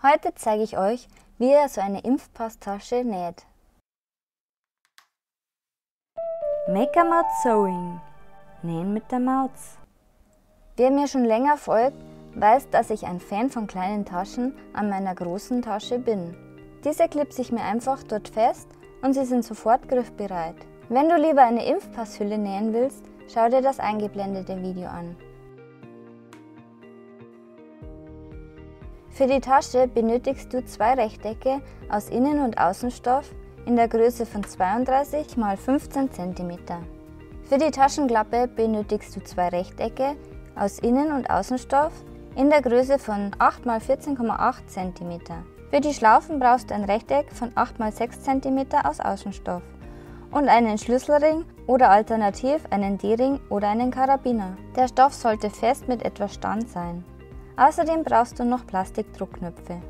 Heute zeige ich euch, wie ihr so eine Impfpasstasche näht. Make a Maut Sewing. Nähen mit der Maus. Wer mir schon länger folgt, weiß, dass ich ein Fan von kleinen Taschen an meiner großen Tasche bin. Diese klipse ich mir einfach dort fest und sie sind sofort griffbereit. Wenn du lieber eine Impfpasshülle nähen willst, schau dir das eingeblendete Video an. Für die Tasche benötigst du 2 Rechtecke aus Innen- und Außenstoff in der Größe von 32 x 15 cm. Für die Taschenklappe benötigst du 2 Rechtecke aus Innen- und Außenstoff in der Größe von 8 x 14,8 cm. Für die Schlaufen brauchst du ein Rechteck von 8 x 6 cm aus Außenstoff und einen Schlüsselring oder alternativ einen D-Ring oder einen Karabiner. Der Stoff sollte fest mit etwas Stand sein. Außerdem brauchst du noch Plastikdruckknöpfe.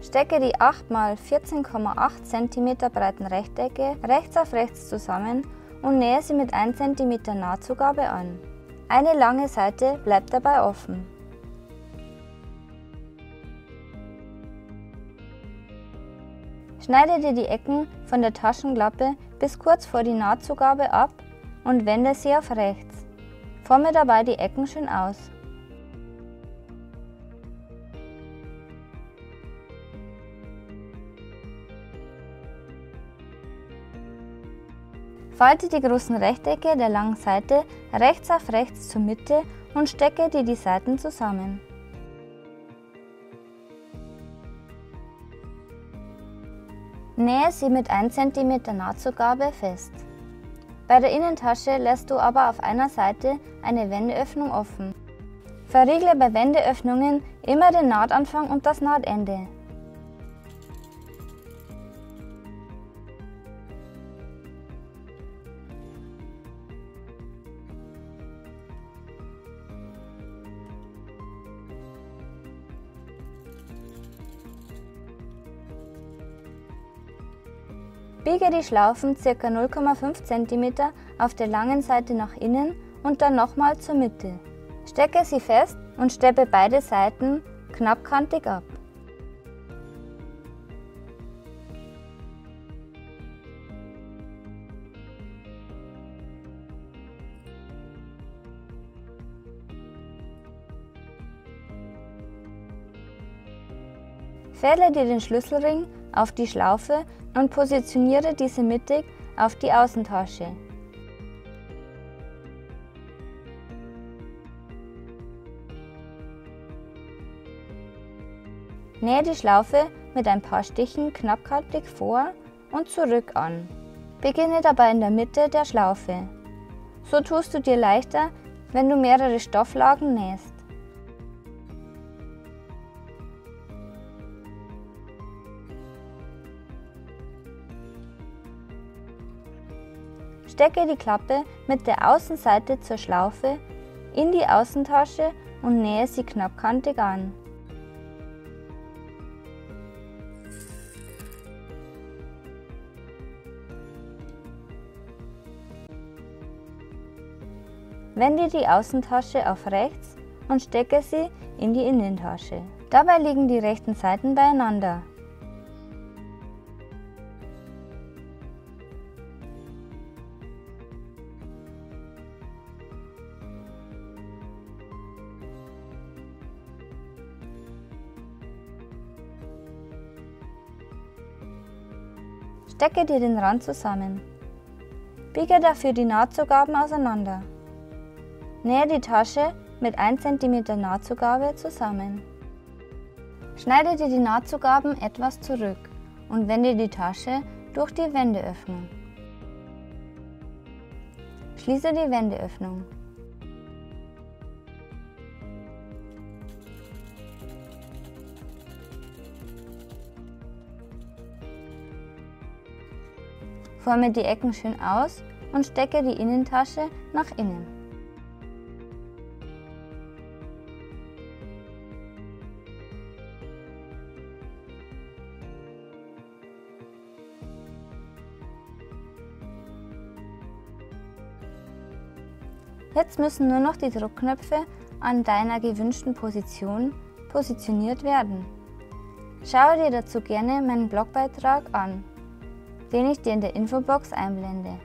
Stecke die 8 x 14,8 cm breiten Rechtecke rechts auf rechts zusammen und nähe sie mit 1 cm Nahtzugabe an. Eine lange Seite bleibt dabei offen. Schneide dir die Ecken von der Taschenklappe bis kurz vor die Nahtzugabe ab und wende sie auf rechts. Forme dabei die Ecken schön aus. Falte die großen Rechtecke der langen Seite rechts auf rechts zur Mitte und stecke dir die Seiten zusammen. Nähe sie mit 1 cm Nahtzugabe fest. Bei der Innentasche lässt du aber auf einer Seite eine Wendeöffnung offen. Verriegle bei Wendeöffnungen immer den Nahtanfang und das Nahtende. Biege die Schlaufen ca. 0,5 cm auf der langen Seite nach innen und dann nochmal zur Mitte. Stecke sie fest und steppe beide Seiten knappkantig ab. Fädle dir den Schlüsselring auf die Schlaufe und positioniere diese mittig auf die Außentasche. Nähe die Schlaufe mit ein paar Stichen knappkantig vor und zurück an. Beginne dabei in der Mitte der Schlaufe. So tust du dir leichter, wenn du mehrere Stofflagen nähst. Stecke die Klappe mit der Außenseite zur Schlaufe in die Außentasche und nähe sie knappkantig an. Wende die Außentasche auf rechts und stecke sie in die Innentasche. Dabei liegen die rechten Seiten beieinander. Stecke dir den Rand zusammen. Biege dafür die Nahtzugaben auseinander. Nähe die Tasche mit 1 cm Nahtzugabe zusammen. Schneide dir die Nahtzugaben etwas zurück und wende die Tasche durch die Wendeöffnung. Schließe die Wendeöffnung. Forme die Ecken schön aus und stecke die Innentasche nach innen. Jetzt müssen nur noch die Druckknöpfe an deiner gewünschten Position positioniert werden. Schaue dir dazu gerne meinen Blogbeitrag an, den ich dir in der Infobox einblende.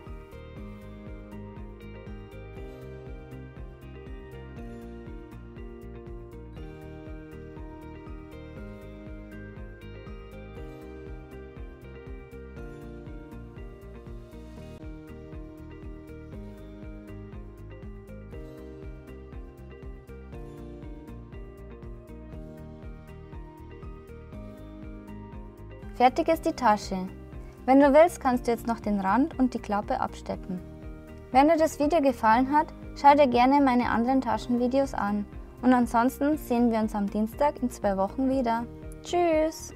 Fertig ist die Tasche. Wenn du willst, kannst du jetzt noch den Rand und die Klappe absteppen. Wenn dir das Video gefallen hat, schau dir gerne meine anderen Taschenvideos an. Und ansonsten sehen wir uns am Dienstag in 2 Wochen wieder. Tschüss!